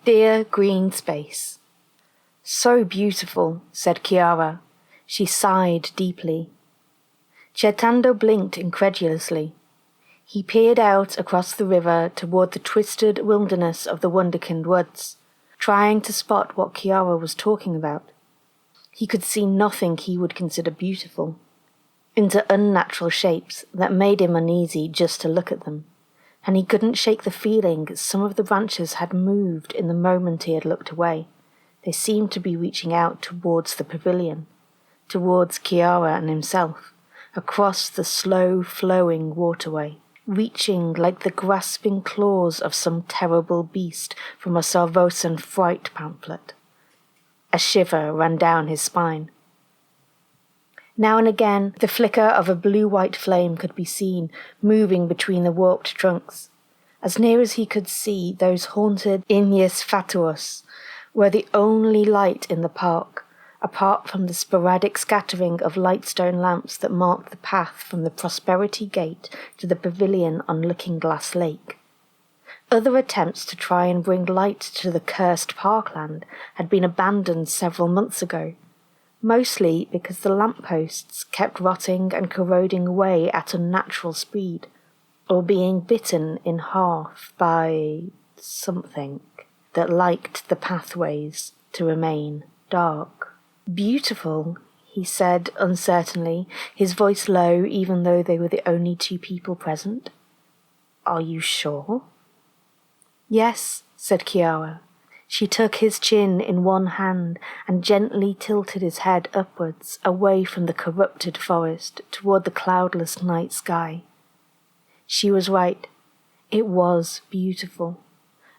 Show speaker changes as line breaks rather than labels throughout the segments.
Dear green space. So beautiful, said Chiara. She sighed deeply. Certando blinked incredulously. He peered out across the river toward the twisted wilderness of the Wunderkind woods, trying to spot what Chiara was talking about. He could see nothing he would consider beautiful, into unnatural shapes that made him uneasy just to look at them, and he couldn't shake the feeling some of the branches had moved in the moment he had looked away. They seemed to be reaching out towards the pavilion, towards Chiara and himself, across the slow-flowing waterway, reaching like the grasping claws of some terrible beast from a Sarvosan fright pamphlet. A shiver ran down his spine. Now and again, the flicker of a blue-white flame could be seen moving between the warped trunks. As near as he could see, those haunted Ignis Fatuus were the only light in the park, apart from the sporadic scattering of lightstone lamps that marked the path from the Prosperity Gate to the pavilion on Looking-Glass Lake. Other attempts to try and bring light to the cursed parkland had been abandoned several months ago, mostly because the lampposts kept rotting and corroding away at unnatural speed, or being bitten in half by something that liked the pathways to remain dark. Beautiful, he said uncertainly, his voice low even though they were the only two people present. Are you sure? Yes, said Chiara. She took his chin in one hand and gently tilted his head upwards, away from the corrupted forest, toward the cloudless night sky. She was right. It was beautiful.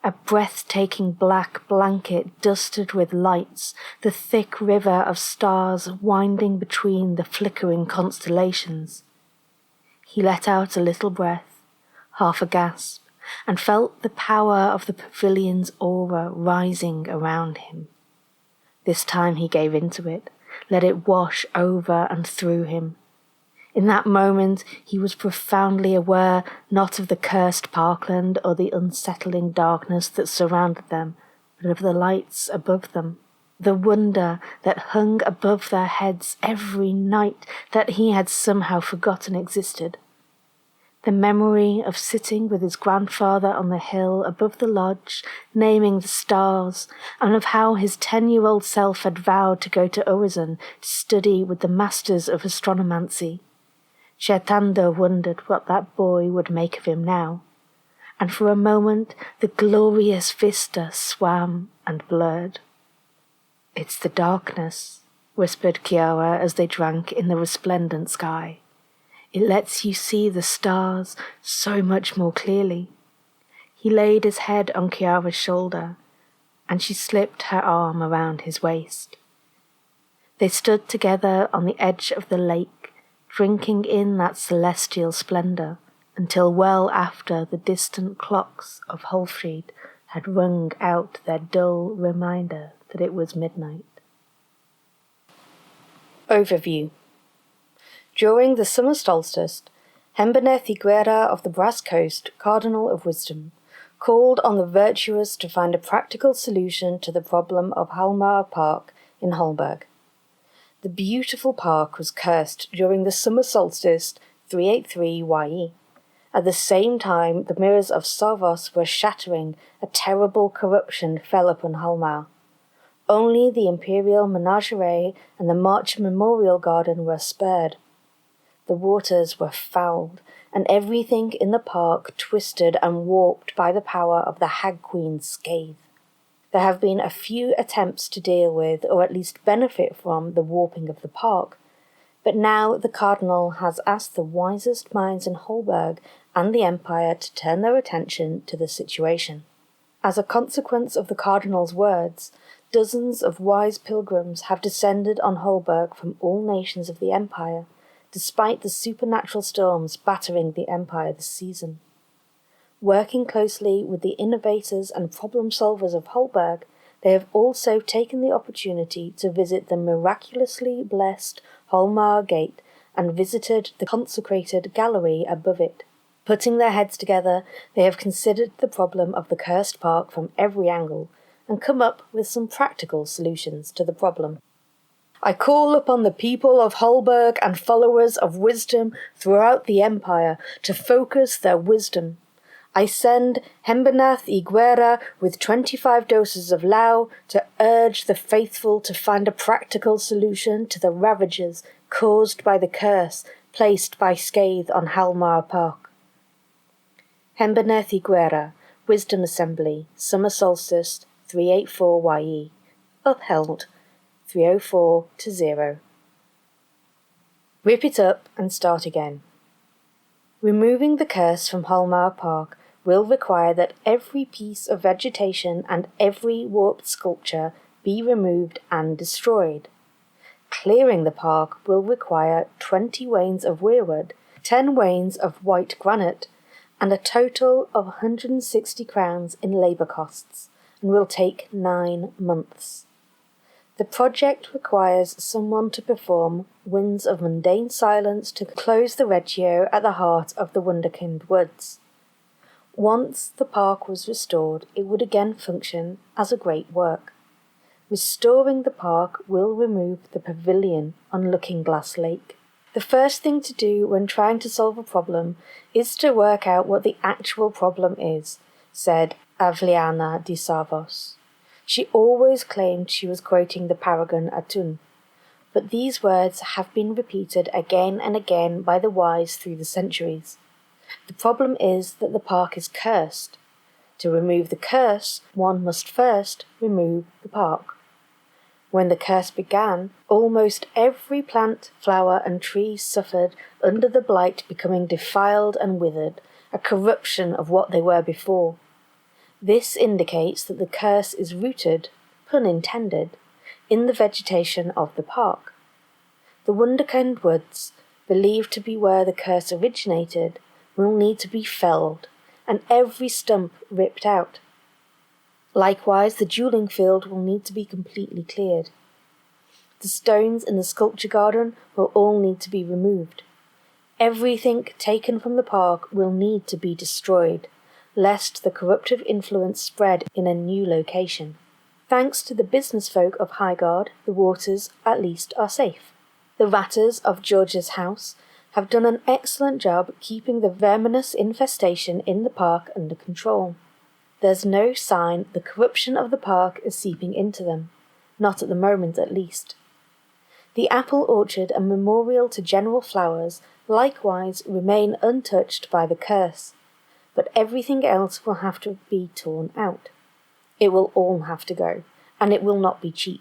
A breathtaking black blanket dusted with lights, the thick river of stars winding between the flickering constellations. He let out a little breath, half a gasp, and felt the power of the pavilion's aura rising around him. This time he gave into it, let it wash over and through him. In that moment he was profoundly aware not of the cursed parkland or the unsettling darkness that surrounded them, but of the lights above them, the wonder that hung above their heads every night that he had somehow forgotten existed. The memory of sitting with his grandfather on the hill above the lodge, naming the stars, and of how his 10-year-old self had vowed to go to Urizen to study with the masters of astronomancy. Certando wondered what that boy would make of him now, and for a moment the glorious vista swam and blurred. It's the darkness, whispered Chiara as they drank in the resplendent sky. It lets you see the stars so much more clearly. He laid his head on Chiara's shoulder, and she slipped her arm around his waist. They stood together on the edge of the lake, drinking in that celestial splendour, until well after the distant clocks of Hulfried had rung out their dull reminder that it was midnight. Overview. During the summer solstice, Hembeneth the Guerra of the Brass Coast, Cardinal of Wisdom, called on the virtuous to find a practical solution to the problem of Halmar Park in Holberg. The beautiful park was cursed during the summer solstice 383 YE. At the same time, the mirrors of Sarvos were shattering, a terrible corruption fell upon Halmar. Only the Imperial Menagerie and the March Memorial Garden were spared. The waters were fouled, and everything in the park twisted and warped by the power of the Hag Queen's scathe. There have been a few attempts to deal with, or at least benefit from, the warping of the park, but now the Cardinal has asked the wisest minds in Holberg and the Empire to turn their attention to the situation. As a consequence of the Cardinal's words, dozens of wise pilgrims have descended on Holberg from all nations of the Empire, despite the supernatural storms battering the Empire this season. Working closely with the innovators and problem-solvers of Holberg, they have also taken the opportunity to visit the miraculously blessed Holmar Gate and visited the consecrated gallery above it. Putting their heads together, they have considered the problem of the cursed park from every angle and come up with some practical solutions to the problem. I call upon the people of Hulburg and followers of wisdom throughout the Empire to focus their wisdom. I send Elenaith the with 25 doses of Lao to urge the faithful to find a practical solution to the ravages caused by the curse placed by Scathe on Halmar Park. Elenaith the Wisdom Assembly, Summer Solstice, 384 YE. Upheld, 304-0. Rip it up and start again. Removing the curse from Halmar Park will require that every piece of vegetation and every warped sculpture be removed and destroyed. Clearing the park will require 20 wains of weirwood, 10 wains of white granite, and a total of 160 crowns in labour costs, and will take 9 months. The project requires someone to perform Winds of Mundane Silence to close the Reggio at the heart of the Wunderkind Woods. Once the park was restored, it would again function as a great work. Restoring the park will remove the pavilion on Looking Glass Lake. The first thing to do when trying to solve a problem is to work out what the actual problem is, said Avliana di Savos. She always claimed she was quoting the Paragon Atun, but these words have been repeated again and again by the wise through the centuries. The problem is that the park is cursed. To remove the curse, one must first remove the park. When the curse began, almost every plant, flower and tree suffered under the blight, becoming defiled and withered, a corruption of what they were before. This indicates that the curse is rooted, pun intended, in the vegetation of the park. The Wunderkind Woods, believed to be where the curse originated, will need to be felled, and every stump ripped out. Likewise, the dueling field will need to be completely cleared. The stones in the sculpture garden will all need to be removed. Everything taken from the park will need to be destroyed, lest the corruptive influence spread in a new location. Thanks to the business folk of Highgard, the waters, at least, are safe. The ratters of George's house have done an excellent job keeping the verminous infestation in the park under control. There's no sign the corruption of the park is seeping into them, not at the moment at least. The apple orchard and memorial to General Flowers likewise remain untouched by the curse, but everything else will have to be torn out. It will all have to go, and it will not be cheap.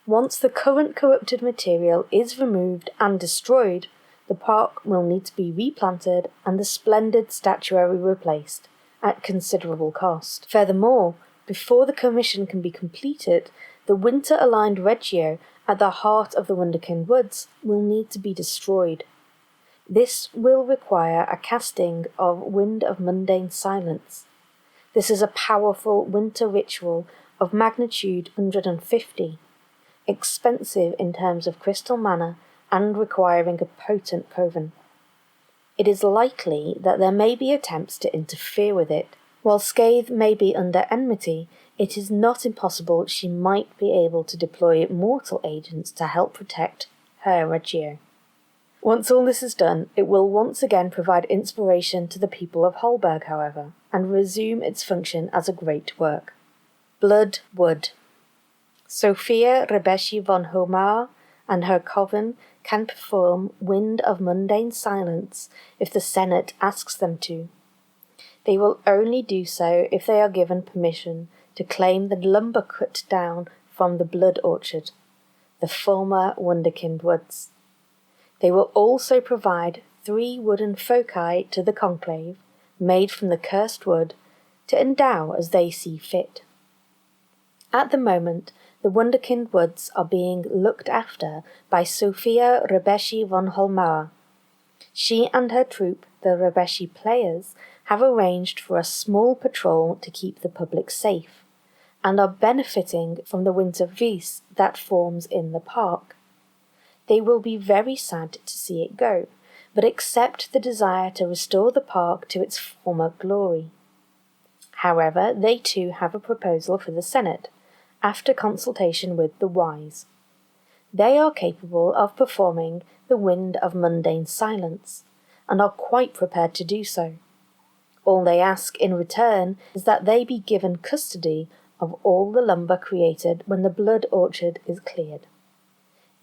Once the current corrupted material is removed and destroyed, the park will need to be replanted and the splendid statuary replaced, at considerable cost. Furthermore, before the commission can be completed, the winter-aligned Reggio at the heart of the Wunderkind Woods will need to be destroyed. This will require a casting of Wind of Mundane Silence. This is a powerful winter ritual of magnitude 150, expensive in terms of crystal mana and requiring a potent coven. It is likely that there may be attempts to interfere with it. While Scathe may be under enmity, it is not impossible she might be able to deploy mortal agents to help protect her Reggio. Once all this is done, it will once again provide inspiration to the people of Hulburg, however, and resume its function as a great work. Blood Wood. Sophia Rebeshi von Homar and her coven can perform Wind of Mundane Silence if the Senate asks them to. They will only do so if they are given permission to claim the lumber cut down from the Blood Orchard, the former Wunderkind Woods. They will also provide 3 wooden foci to the conclave, made from the cursed wood, to endow as they see fit. At the moment, the Wunderkind Woods are being looked after by Sophia Rebeshi von Holmauer. She and her troupe, the Rebeshi Players, have arranged for a small patrol to keep the public safe, and are benefiting from the winter peace that forms in the park. They will be very sad to see it go, but accept the desire to restore the park to its former glory. However, they too have a proposal for the Senate, after consultation with the wise. They are capable of performing the wind of mundane silence, and are quite prepared to do so. All they ask in return is that they be given custody of all the lumber created when the blood orchard is cleared.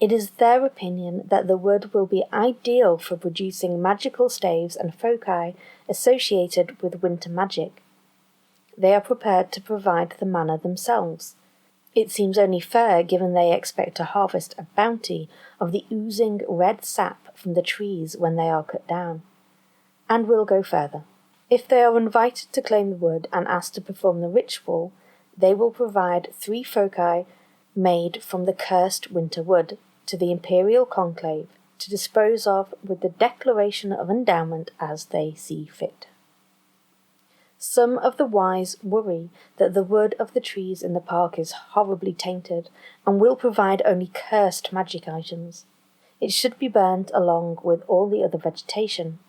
It is their opinion that the wood will be ideal for producing magical staves and foci associated with winter magic. They are prepared to provide the manna themselves. It seems only fair, given they expect to harvest a bounty of the oozing red sap from the trees when they are cut down. And will go further. If they are invited to claim the wood and asked to perform the ritual, they will provide 3 foci made from the cursed winter wood to the imperial conclave to dispose of with the declaration of endowment as they see fit. Some of the wise worry that the wood of the trees in the park is horribly tainted and will provide only cursed magic items. It should be burnt along with all the other vegetation.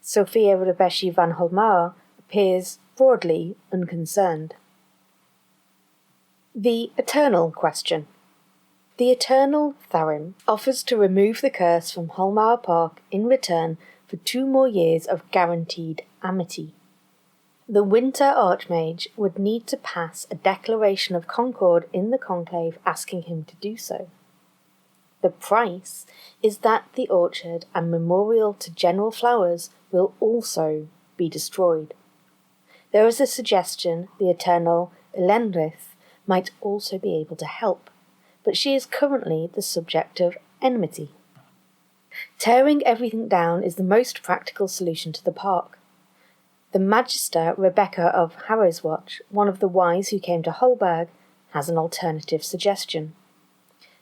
Sophia Rebeshi van Holmar appears broadly unconcerned. The Eternal Question. The Eternal Tharim offers to remove the curse from Holmar Park in return for 2 more years of guaranteed amity. The Winter Archmage would need to pass a declaration of concord in the conclave asking him to do so. The price is that the orchard and memorial to General Flowers will also be destroyed. There is a suggestion the eternal Elenaith might also be able to help, but she is currently the subject of enmity. Tearing everything down is the most practical solution to the park. The Magister Rebecca of Harrowswatch, one of the wise who came to Holberg, has an alternative suggestion.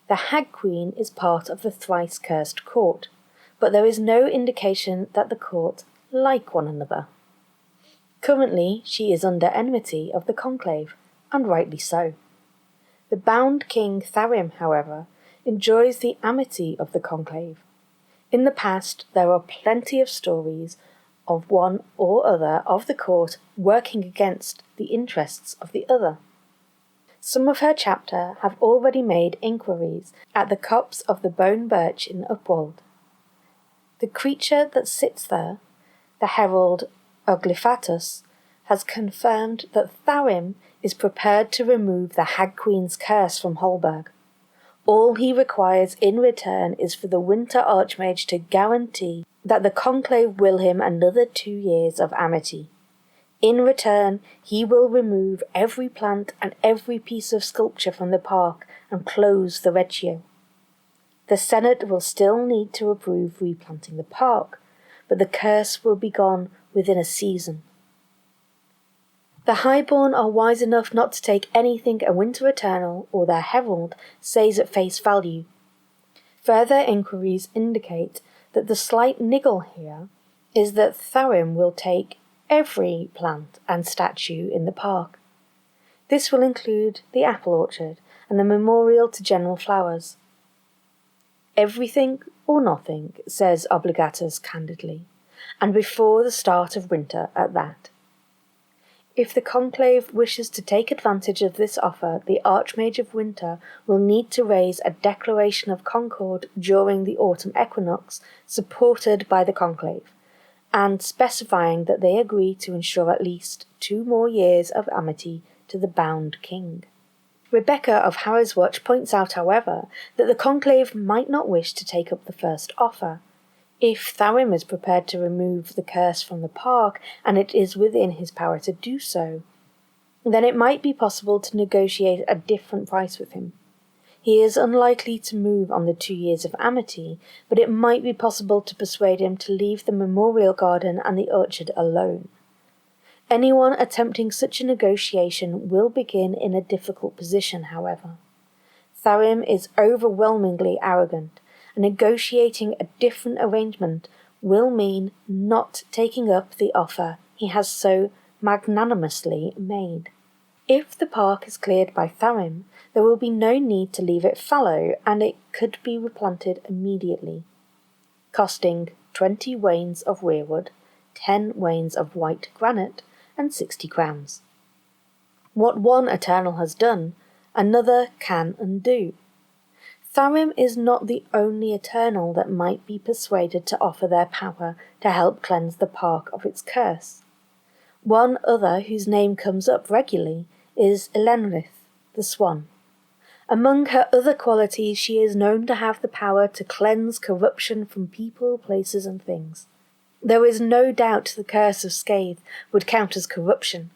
The Hag Queen is part of the thrice cursed court, but there is no indication that the court like one another. Currently, she is under enmity of the conclave, and rightly so. The bound King Tharim, however, enjoys the amity of the conclave. In the past, there are plenty of stories of one or other of the court working against the interests of the other. Some of her chapter have already made inquiries at the copse of the bone birch in Upwold. The creature that sits there, the herald Oglyphatus, has confirmed that Tharim is prepared to remove the Hag Queen's curse from Holberg. All he requires in return is for the Winter Archmage to guarantee that the conclave will him another 2 years of amity. In return, he will remove every plant and every piece of sculpture from the park and close the Reggio. The Senate will still need to approve replanting the park, but the curse will be gone within a season. The Highborn are wise enough not to take anything a Winter Eternal or their herald says at face value. Further inquiries indicate that the slight niggle here is that Tharim will take every plant and statue in the park. This will include the apple orchard and the memorial to General Flowers. Everything or nothing, says Obligatus candidly, and before the start of winter at that. If the conclave wishes to take advantage of this offer, the Archmage of Winter will need to raise a declaration of concord during the autumn equinox supported by the conclave, and specifying that they agree to ensure at least 2 more years of amity to the bound king. Rebecca of Harrowswatch points out, however, that the conclave might not wish to take up the first offer. If Tharim is prepared to remove the curse from the park, and it is within his power to do so, then it might be possible to negotiate a different price with him. He is unlikely to move on the 2 years of amity, but it might be possible to persuade him to leave the memorial garden and the orchard alone. Anyone attempting such a negotiation will begin in a difficult position, however. Tharim is overwhelmingly arrogant, and negotiating a different arrangement will mean not taking up the offer he has so magnanimously made. If the park is cleared by Tharim, there will be no need to leave it fallow, and it could be replanted immediately, costing 20 wains of weirwood, 10 wains of white granite, and 60 crowns. What one Eternal has done, another can undo. Tharim is not the only Eternal that might be persuaded to offer their power to help cleanse the park of its curse. One other whose name comes up regularly is Elenaith the Swan. Among her other qualities, she is known to have the power to cleanse corruption from people, places, and things. There is no doubt the curse of Scathe would count as corruption.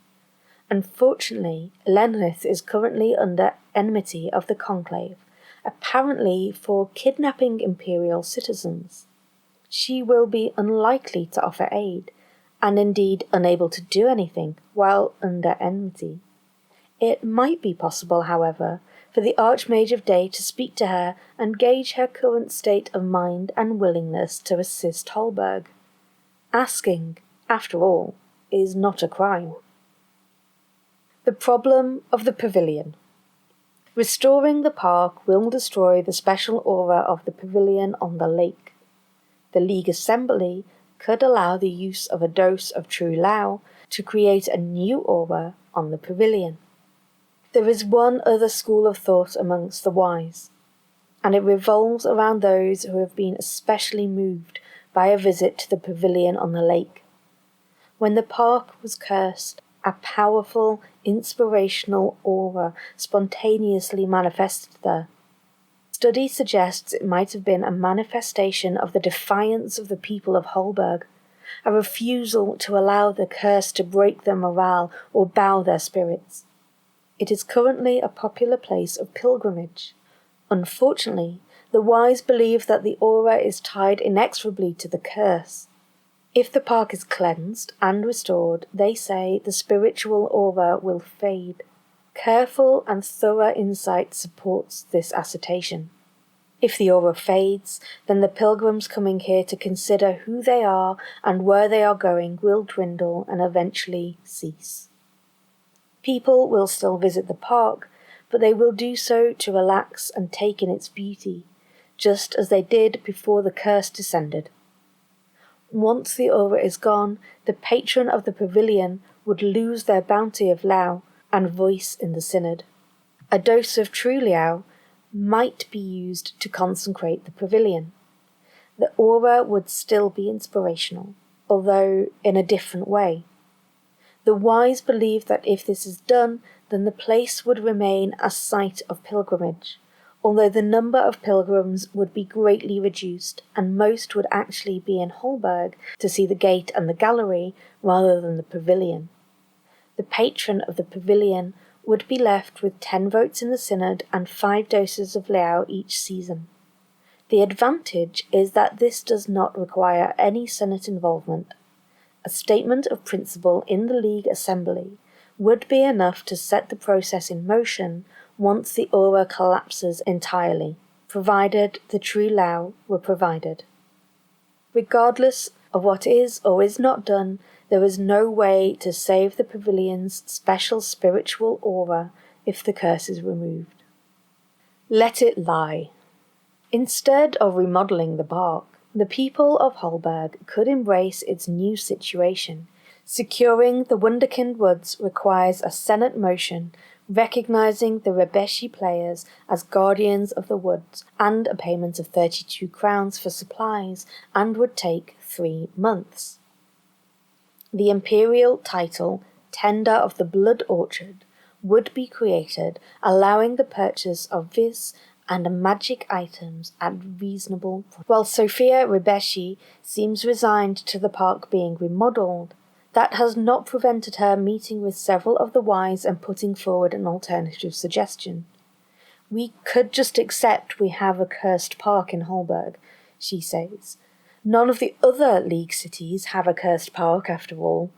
Unfortunately, Elenaith is currently under enmity of the Conclave, apparently for kidnapping Imperial citizens. She will be unlikely to offer aid, and indeed unable to do anything while under enmity. It might be possible, however, for the Archmage of Day to speak to her and gauge her current state of mind and willingness to assist Holberg. Asking, after all, is not a crime. The problem of the pavilion. Restoring the park will destroy the special aura of the pavilion on the lake. The League Assembly could allow the use of a dose of True Lao to create a new aura on the pavilion. There is one other school of thought amongst the wise, and it revolves around those who have been especially moved by a visit to the pavilion on the lake. When the park was cursed, a powerful, inspirational aura spontaneously manifested there. Study suggests it might have been a manifestation of the defiance of the people of Holberg, a refusal to allow the curse to break their morale or bow their spirits. It is currently a popular place of pilgrimage. Unfortunately, the wise believe that the aura is tied inexorably to the curse. If the park is cleansed and restored, they say the spiritual aura will fade. Careful and thorough insight supports this assertion. If the aura fades, then the pilgrims coming here to consider who they are and where they are going will dwindle and eventually cease. People will still visit the park, but they will do so to relax and take in its beauty, just as they did before the curse descended. Once the aura is gone, the patron of the pavilion would lose their bounty of Lao and voice in the synod. A dose of True Liao might be used to consecrate the pavilion. The aura would still be inspirational, although in a different way. The wise believe that if this is done, then the place would remain a site of pilgrimage, although the number of pilgrims would be greatly reduced, and most would actually be in Holberg to see the gate and the gallery rather than the pavilion. The patron of the pavilion would be left with 10 votes in the synod and 5 doses of Liao each season. The advantage is that this does not require any Senate involvement. A statement of principle in the League Assembly would be enough to set the process in motion once the aura collapses entirely, provided the True Lao were provided. Regardless of what is or is not done, there is no way to save the pavilion's special spiritual aura if the curse is removed. Let it lie. Instead of remodeling the park, the people of Holberg could embrace its new situation. Securing the Wunderkind Woods requires a Senate motion recognizing the Rebeshi players as guardians of the woods and a payment of 32 crowns for supplies, and would take 3 months. The imperial title, Tender of the Blood Orchard, would be created, allowing the purchase of vis and magic items at reasonable price. While Sophia Rebeshi seems resigned to the park being remodelled, that has not prevented her meeting with several of the wise and putting forward an alternative suggestion. We could just accept we have a cursed park in Holberg, she says. None of the other League cities have a cursed park, after all.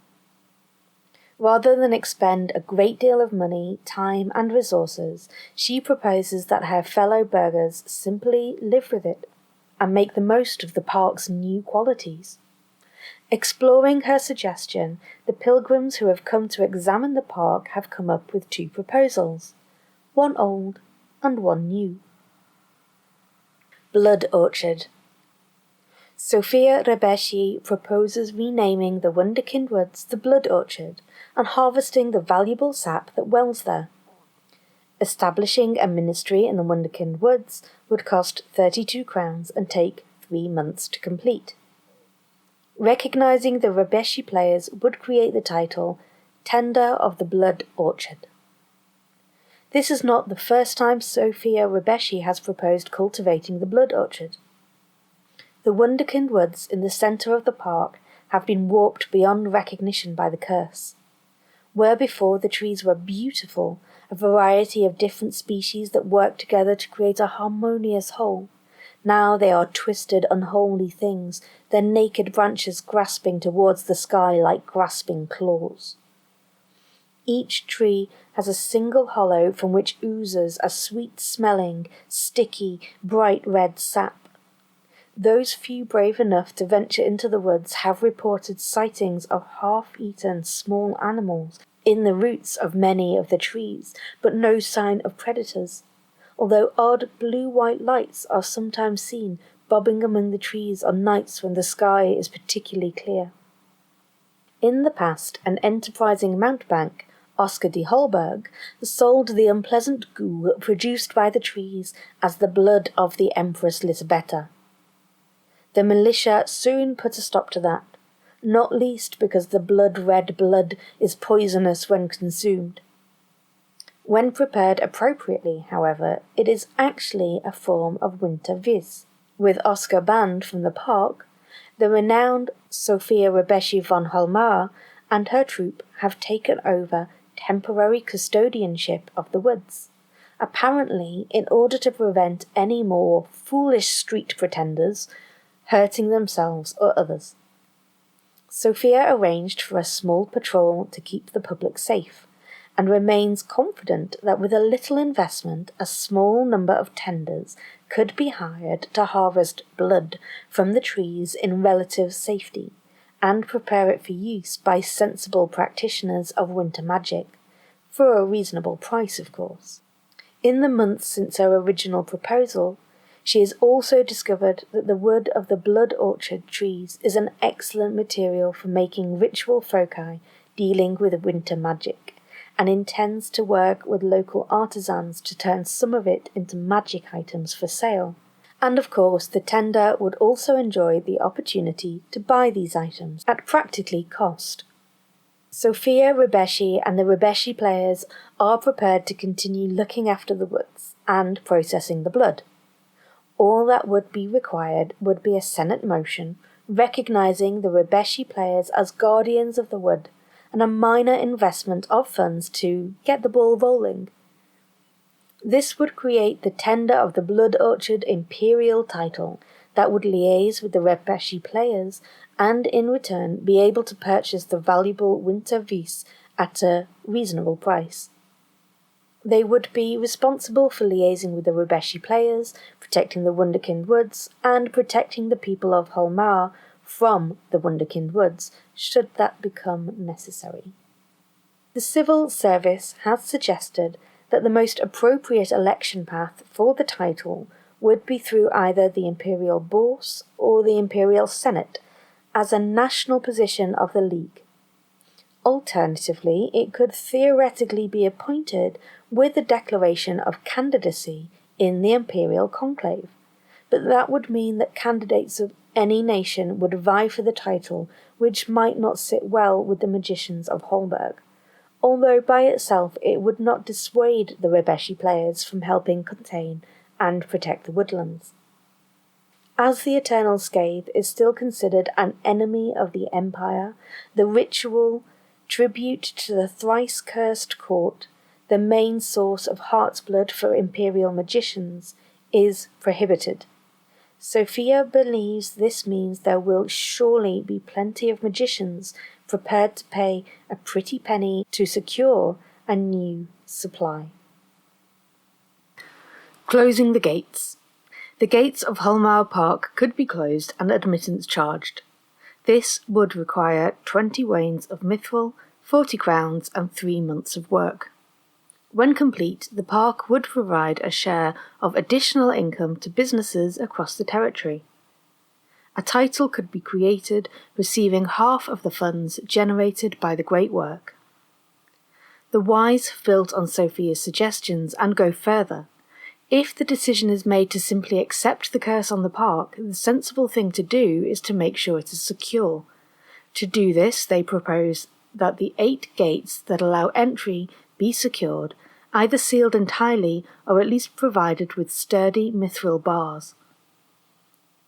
Rather than expend a great deal of money, time, and resources, she proposes that her fellow burghers simply live with it and make the most of the park's new qualities. Exploring her suggestion, the pilgrims who have come to examine the park have come up with 2 proposals, one old and one new. Blood Orchard. Sophia Rebeshi proposes renaming the Wunderkind Woods the Blood Orchard and harvesting the valuable sap that wells there. Establishing a ministry in the Wunderkind Woods would cost 32 crowns and take 3 months to complete. Recognizing the Rebeshi players would create the title Tender of the Blood Orchard. This is not the first time Sophia Rebeshi has proposed cultivating the Blood Orchard. The Wunderkind Woods in the centre of the park have been warped beyond recognition by the curse. Where before the trees were beautiful, a variety of different species that work together to create a harmonious whole, now they are twisted, unholy things, their naked branches grasping towards the sky like grasping claws. Each tree has a single hollow from which oozes a sweet-smelling, sticky, bright red sap. Those few brave enough to venture into the woods have reported sightings of half-eaten small animals in the roots of many of the trees, but no sign of predators, although odd blue-white lights are sometimes seen bobbing among the trees on nights when the sky is particularly clear. In the past, an enterprising mountebank, Oscar de Holberg, sold the unpleasant goo produced by the trees as the blood of the Empress Lisabetta. The militia soon put a stop to that, not least because the blood-red blood is poisonous when consumed. When prepared appropriately, however, it is actually a form of winter viz. With Oscar banned from the park, the renowned Sophia Rebeshi von Holmar and her troop have taken over temporary custodianship of the woods, apparently in order to prevent any more foolish street pretenders hurting themselves or others. Sophia arranged for a small patrol to keep the public safe, and remains confident that with a little investment a small number of tenders could be hired to harvest blood from the trees in relative safety, and prepare it for use by sensible practitioners of winter magic, for a reasonable price, of course. In the months since her original proposal, she has also discovered that the wood of the blood orchard trees is an excellent material for making ritual foci dealing with winter magic, and intends to work with local artisans to turn some of it into magic items for sale. And of course, the tender would also enjoy the opportunity to buy these items at practically cost. Sophia Rebeshi and the Rebeshi players are prepared to continue looking after the woods and processing the blood. All that would be required would be a Senate motion recognizing the Rebeshi players as guardians of the wood, and a minor investment of funds to get the ball rolling. This would create the Tender of the Blood Orchard Imperial title that would liaise with the Rebeshi players and in return be able to purchase the valuable winter vis at a reasonable price. They would be responsible for liaising with the Rebeshi players, protecting the Wunderkind Woods, and protecting the people of Holmar from the Wunderkind Woods, should that become necessary. The civil service has suggested that the most appropriate election path for the title would be through either the Imperial Bourse or the Imperial Senate, as a national position of the League. Alternatively, it could theoretically be appointed with a declaration of candidacy in the Imperial Conclave, but that would mean that candidates of any nation would vie for the title, which might not sit well with the magicians of Holberg, although by itself it would not dissuade the Rebeshi players from helping contain and protect the woodlands. As the Eternal Scathe is still considered an enemy of the Empire, the ritual tribute to the thrice cursed court, the main source of heart's blood for imperial magicians, is prohibited. Sophia believes this means there will surely be plenty of magicians prepared to pay a pretty penny to secure a new supply. Closing the gates. The gates of Holmar Park could be closed and admittance charged. This would require 20 wains of mithril, 40 crowns, and 3 months of work. When complete, the park would provide a share of additional income to businesses across the territory. A title could be created, receiving half of the funds generated by the great work. The wise have built on Sophia's suggestions and go further. If the decision is made to simply accept the curse on the park, the sensible thing to do is to make sure it is secure. To do this, they propose that the 8 gates that allow entry be secured, either sealed entirely or at least provided with sturdy mithril bars.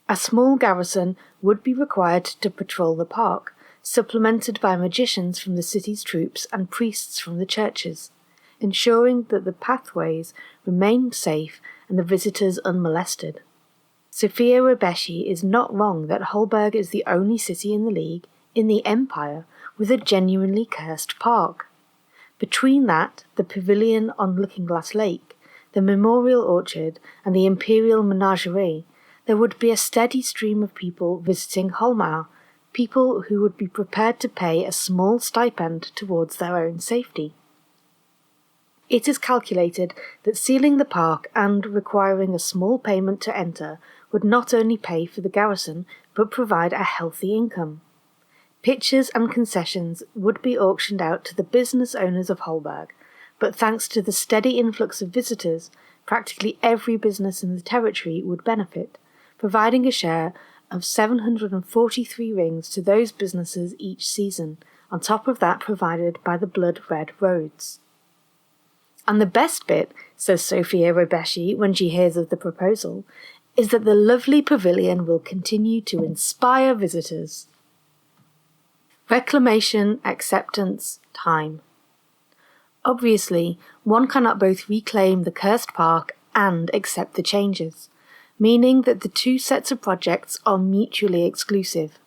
A small garrison would be required to patrol the park, supplemented by magicians from the city's troops and priests from the churches, ensuring that the pathways remained safe and the visitors unmolested. Sophia Rebeshi is not wrong that Holberg is the only city in the League, in the Empire, with a genuinely cursed park. Between that, the pavilion on Looking-Glass Lake, the memorial orchard, and the imperial menagerie, there would be a steady stream of people visiting Holmar, people who would be prepared to pay a small stipend towards their own safety. It is calculated that sealing the park and requiring a small payment to enter would not only pay for the garrison, but provide a healthy income. Pitchers and concessions would be auctioned out to the business owners of Holberg, but thanks to the steady influx of visitors, practically every business in the territory would benefit, providing a share of 743 rings to those businesses each season, on top of that provided by the blood-red roads. And the best bit, says Sophia Rebeshi when she hears of the proposal, is that the lovely pavilion will continue to inspire visitors. Reclamation, acceptance, time. Obviously, one cannot both reclaim the cursed park and accept the changes, meaning that the two sets of projects are mutually exclusive.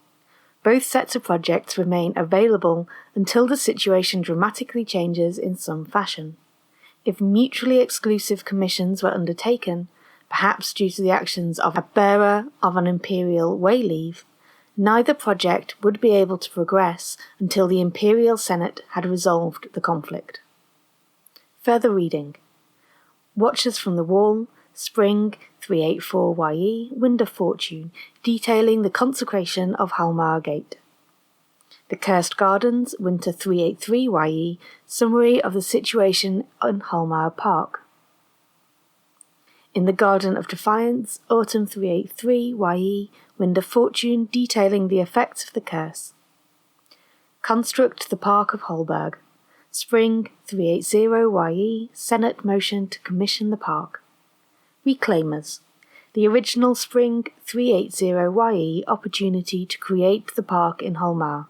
Both sets of projects remain available until the situation dramatically changes in some fashion. If mutually exclusive commissions were undertaken, perhaps due to the actions of a bearer of an imperial wayleave, neither project would be able to progress until the Imperial Senate had resolved the conflict. Further reading. Watchers from the Wall, Spring 384YE, Wind of Fortune, detailing the consecration of Halmar Gate. The Cursed Gardens, Winter 383YE, summary of the situation in Halmar Park. In the Garden of Defiance, Autumn 383YE, Wind of Fortune, detailing the effects of the curse. Construct the Park of Holberg. Spring 380YE, Senate motion to commission the park. Reclaimers. The original Spring 380YE opportunity to create the park in Holmar.